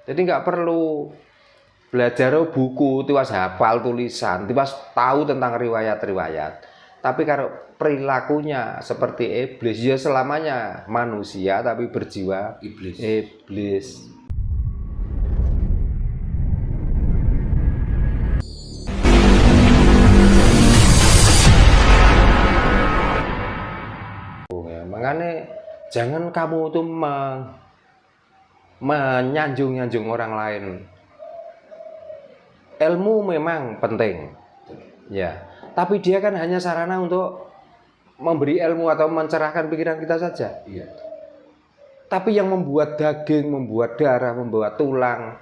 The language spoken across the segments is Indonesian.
Jadi nggak perlu belajar buku, tiwas hafal tulisan, tiwas tahu tentang riwayat-riwayat. Tapi kalau perilakunya seperti iblis, ya selamanya manusia tapi berjiwa iblis. Makanya jangan kamu tuh menyanjung-nyanjung orang lain. Ilmu memang penting, ya. Tapi dia kan hanya sarana untuk memberi ilmu atau mencerahkan pikiran kita saja. Iya. Tapi yang membuat daging, membuat darah, membuat tulang,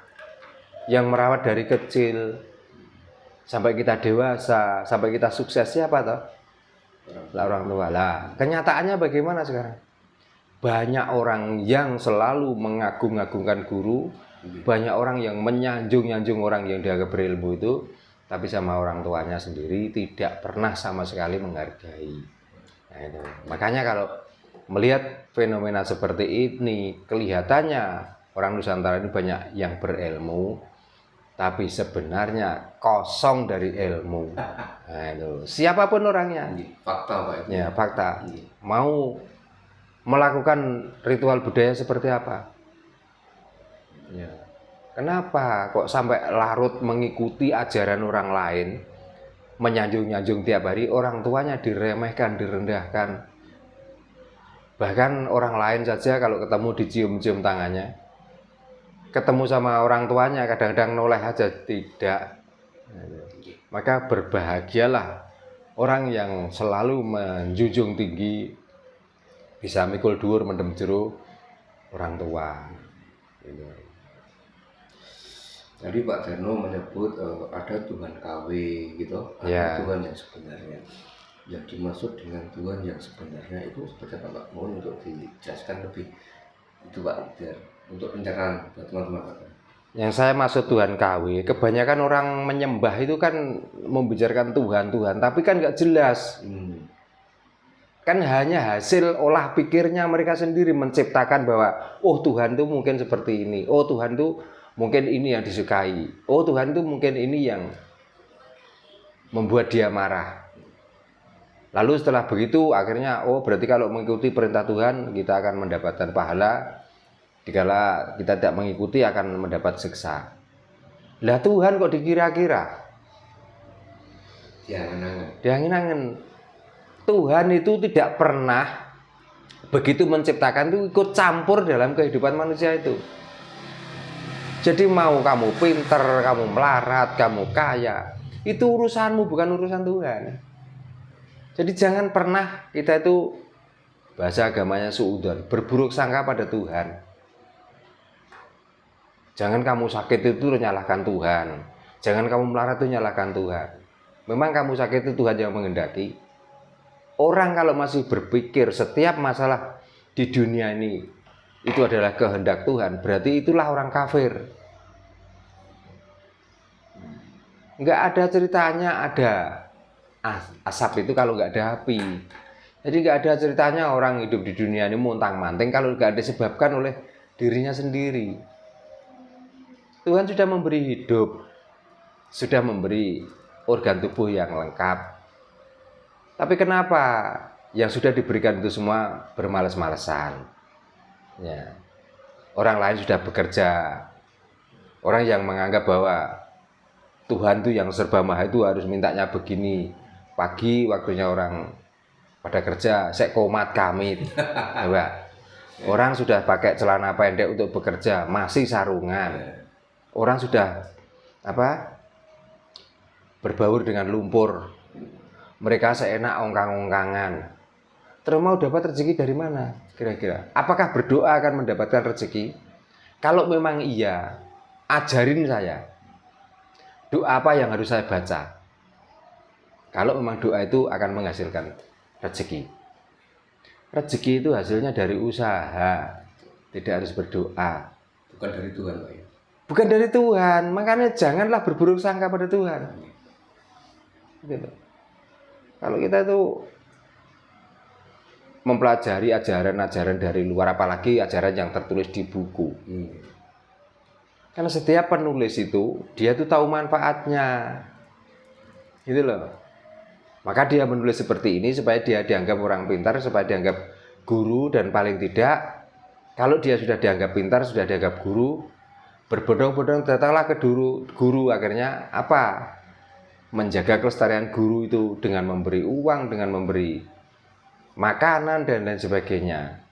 yang merawat dari kecil sampai kita dewasa, sampai kita sukses, siapa toh? Orang tua. Lah, kenyataannya bagaimana sekarang? Banyak orang yang selalu mengagung-agungkan guru, banyak orang yang menyanjung-nyanjung orang yang dianggap berilmu itu, tapi sama orang tuanya sendiri tidak pernah sama sekali menghargai. Nah, itu. Makanya kalau melihat fenomena seperti ini, kelihatannya orang Nusantara ini banyak yang berilmu, tapi sebenarnya kosong dari ilmu. Nah, itu. Siapapun orangnya. Fakta, Pak. Ya, fakta. Mau melakukan ritual budaya seperti apa? Ya. Kenapa kok sampai larut mengikuti ajaran orang lain, menyanjung-nyanjung tiap hari, orang tuanya diremehkan, direndahkan. Bahkan orang lain saja kalau ketemu dicium-cium tangannya. Ketemu sama orang tuanya kadang-kadang noleh aja, tidak. Maka berbahagialah orang yang selalu menjunjung tinggi, bisa mikul dhuwur mendem jero orang tua. Jadi Pak Darno menyebut ada Tuhan KW gitu, Ya. ada Tuhan yang sebenarnya. Yang dimaksud dengan Tuhan yang sebenarnya itu seperti apa Pak? Mohon untuk dijelaskan lebih itu Pak, biar untuk pencerahan buat teman-teman Pak. Yang saya maksud Tuhan KW, kebanyakan orang menyembah itu kan membicarakan Tuhan, tapi kan nggak jelas. Kan hanya hasil olah pikirnya mereka sendiri menciptakan bahwa oh Tuhan itu mungkin seperti ini, oh Tuhan itu mungkin ini yang disukai, oh Tuhan itu mungkin ini yang membuat dia marah. Lalu setelah begitu akhirnya oh berarti kalau mengikuti perintah Tuhan kita akan mendapatkan pahala, dikala kita tidak mengikuti akan mendapat siksa. Lah Tuhan kok dikira-kira? Diangin-angin. Tuhan itu tidak pernah begitu menciptakan itu ikut campur dalam kehidupan manusia itu. Jadi mau kamu pinter, kamu melarat, kamu kaya, itu urusanmu bukan urusan Tuhan. Jadi jangan pernah kita itu, bahasa agamanya suudzon, berburuk sangka pada Tuhan. Jangan kamu sakit itu nyalahkan Tuhan. Jangan kamu melarat itu nyalahkan Tuhan. Memang kamu sakit itu Tuhan yang menghendaki. Orang kalau masih berpikir setiap masalah di dunia ini itu adalah kehendak Tuhan, berarti itulah orang kafir. Nggak ada ceritanya ada asap itu kalau nggak ada api. Jadi nggak ada ceritanya orang hidup di dunia ini montang-manting kalau nggak disebabkan oleh dirinya sendiri. Tuhan sudah memberi hidup, sudah memberi organ tubuh yang lengkap. Tapi kenapa yang sudah diberikan itu semua bermalas-malasan? Ya. Orang lain sudah bekerja. Orang yang menganggap bahwa Tuhan itu yang serba maha itu harus mintanya begini. Pagi waktunya orang pada kerja, sek komat kamit. Ya, orang sudah pakai celana pendek untuk bekerja, masih sarungan. Orang sudah berbaur dengan lumpur. Mereka seenak ongkang-ongkangan. Terus mau dapat rezeki dari mana kira-kira? Apakah berdoa akan mendapatkan rezeki? Kalau memang iya, ajarin saya. Doa apa yang harus saya baca? Kalau memang doa itu akan menghasilkan rezeki. Rezeki itu hasilnya dari usaha, tidak harus berdoa. Bukan dari Tuhan Pak ya? Bukan dari Tuhan, makanya janganlah berburuk sangka pada Tuhan. Gitu. Kalau kita itu mempelajari ajaran-ajaran dari luar, apalagi ajaran yang tertulis di buku, Karena setiap penulis itu dia tuh tahu manfaatnya. Gitu loh. Maka dia menulis seperti ini supaya dia dianggap orang pintar, supaya dianggap guru, dan paling tidak kalau dia sudah dianggap pintar, sudah dianggap guru, berbondong-bondong datanglah ke guru. Akhirnya apa? Menjaga kelestarian guru itu dengan memberi uang, dengan memberi makanan dan lain sebagainya.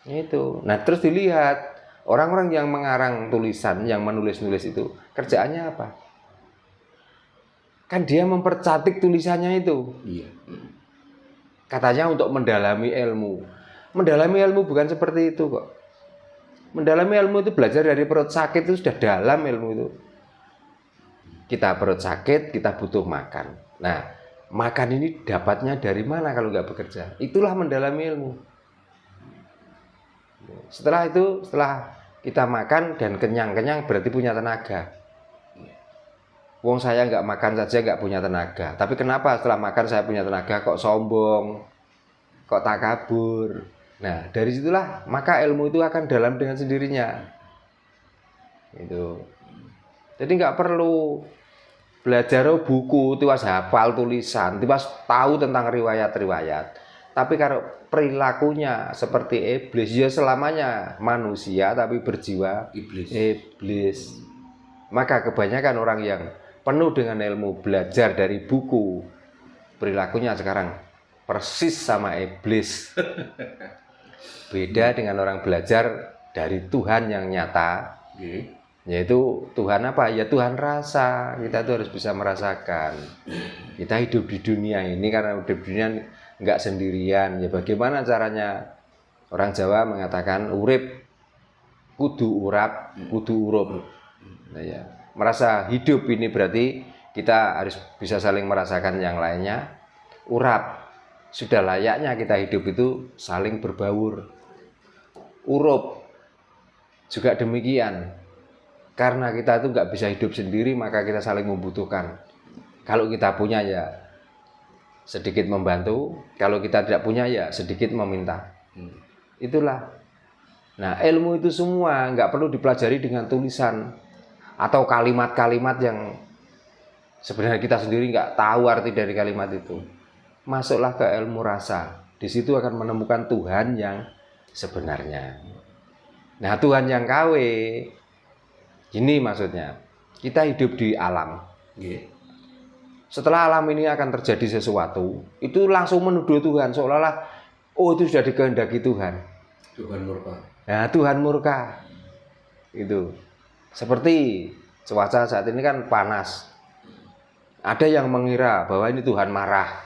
Itu. Nah, terus dilihat orang-orang yang mengarang tulisan, yang menulis-nulis itu kerjaannya apa? Kan dia mempercantik tulisannya itu. Iya. Katanya untuk mendalami ilmu. Mendalami ilmu bukan seperti itu kok. Mendalami ilmu itu belajar dari perut sakit itu sudah dalam ilmu itu. Kita perut sakit, kita butuh makan. Nah, makan ini dapatnya dari mana kalau nggak bekerja? Itulah mendalami ilmu. Setelah itu, setelah kita makan dan kenyang-kenyang berarti punya tenaga. Wong saya nggak makan saja nggak punya tenaga. Tapi kenapa setelah makan saya punya tenaga kok sombong, kok takabur? Nah, dari situlah maka ilmu itu akan dalam dengan sendirinya. Itu. Jadi nggak perlu belajar buku, tiwas hafal tulisan, tiwas tahu tentang riwayat-riwayat. Tapi kalau perilakunya seperti iblis, ya selamanya manusia tapi berjiwa iblis. Maka kebanyakan orang yang penuh dengan ilmu belajar dari buku, perilakunya sekarang persis sama iblis. Beda dengan orang belajar dari Tuhan yang nyata, yaitu Tuhan apa? Ya Tuhan rasa. Kita tuh harus bisa merasakan. Kita hidup di dunia ini karena hidup di dunia nggak sendirian. Ya bagaimana caranya? Orang Jawa mengatakan urip kudu urap, kudu urup. Nah, ya. Merasa hidup ini berarti kita harus bisa saling merasakan yang lainnya. Urap, sudah layaknya kita hidup itu saling berbaur. Urup juga demikian. Karena kita itu nggak bisa hidup sendiri, maka kita saling membutuhkan. Kalau kita punya ya sedikit membantu, kalau kita tidak punya ya sedikit meminta. Itulah. Nah, ilmu itu semua nggak perlu dipelajari dengan tulisan atau kalimat-kalimat yang sebenarnya kita sendiri nggak tahu arti dari kalimat itu. Masuklah ke ilmu rasa. Di situ akan menemukan Tuhan yang sebenarnya. Nah, Tuhan yang KW, ini maksudnya. Kita hidup di alam. Setelah alam ini akan terjadi sesuatu, itu langsung menuduh Tuhan seolah-olah oh itu sudah dikehendaki Tuhan. Tuhan murka. Nah, Tuhan murka. Itu. Seperti cuaca saat ini kan panas. Ada yang mengira bahwa ini Tuhan marah.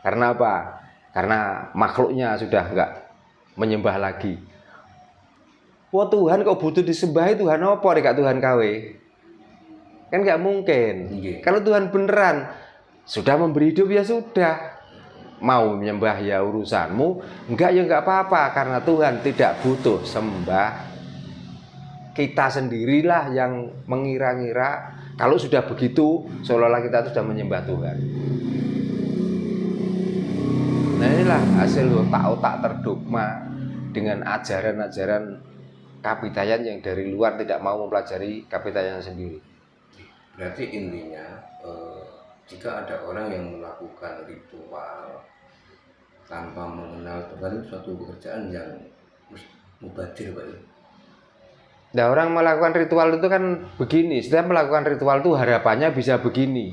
Karena apa? Karena makhluknya sudah enggak menyembah lagi. Wah, Tuhan kok butuh disembah, Tuhan apa nek Tuhan KW? Kan enggak mungkin. Kalau Tuhan beneran sudah memberi hidup ya sudah. Mau menyembah ya urusanmu, enggak ya enggak apa-apa karena Tuhan tidak butuh sembah. Kita sendirilah yang mengira-ngira kalau sudah begitu seolah-olah kita sudah menyembah Tuhan. Nah, inilah hasil otak-otak terdogma dengan ajaran-ajaran kapitayan yang dari luar tidak mau mempelajari kapitayan sendiri. Berarti intinya jika ada orang yang melakukan ritual tanpa mengenal Tuhan itu suatu pekerjaan yang mubadir, Pak. Nah, orang melakukan ritual itu kan begini, setiap melakukan ritual itu harapannya bisa begini,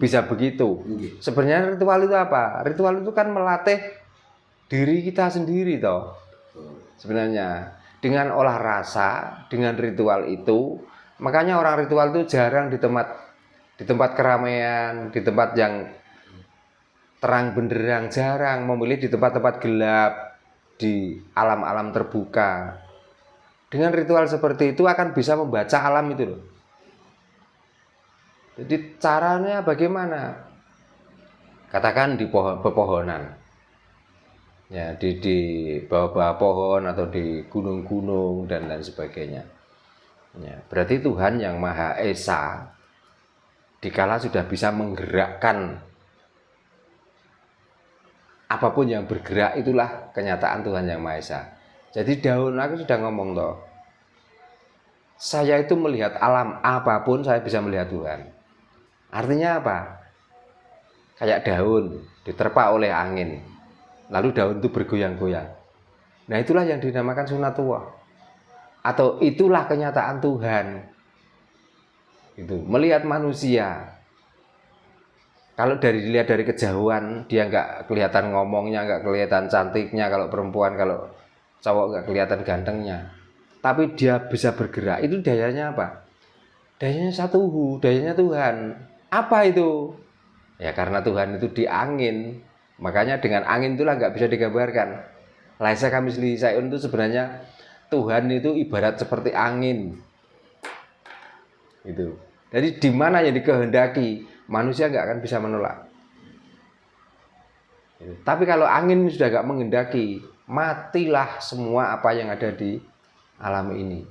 bisa begitu. Sebenarnya ritual itu apa? Ritual itu kan melatih diri kita sendiri toh. Sebenarnya dengan olah rasa, dengan ritual itu, makanya orang ritual itu jarang di tempat keramaian, di tempat yang terang benderang, jarang memilih di tempat-tempat gelap, di alam-alam terbuka. Dengan ritual seperti itu akan bisa membaca alam itu loh. Jadi caranya bagaimana? Katakan di pepohonan. Ya, di bawah-bawah pohon atau di gunung-gunung dan lain sebagainya. Ya, berarti Tuhan yang Maha Esa dikala sudah bisa menggerakkan apapun yang bergerak, itulah kenyataan Tuhan yang Maha Esa. Jadi daun, aku sudah ngomong toh, saya itu melihat alam apapun saya bisa melihat Tuhan. Artinya apa? Kayak daun diterpa oleh angin, lalu daun itu bergoyang-goyang. Nah itulah yang dinamakan sunatullah, atau itulah kenyataan Tuhan. Itu melihat manusia. Kalau dilihat dari kejauhan, dia nggak kelihatan ngomongnya, nggak kelihatan cantiknya kalau perempuan, kalau cowok nggak kelihatan gantengnya. Tapi dia bisa bergerak, itu dayanya apa? Dayanya satuhu, dayanya Tuhan. Apa itu? Ya karena Tuhan itu di angin. Makanya dengan angin itulah nggak bisa digambarkan. Laisa kamitslihi syai'un itu sebenarnya Tuhan itu ibarat seperti angin. Itu. Jadi di mana yang dikehendaki, manusia nggak akan bisa menolak. Tapi kalau angin sudah nggak menghendaki, matilah semua apa yang ada di alam ini.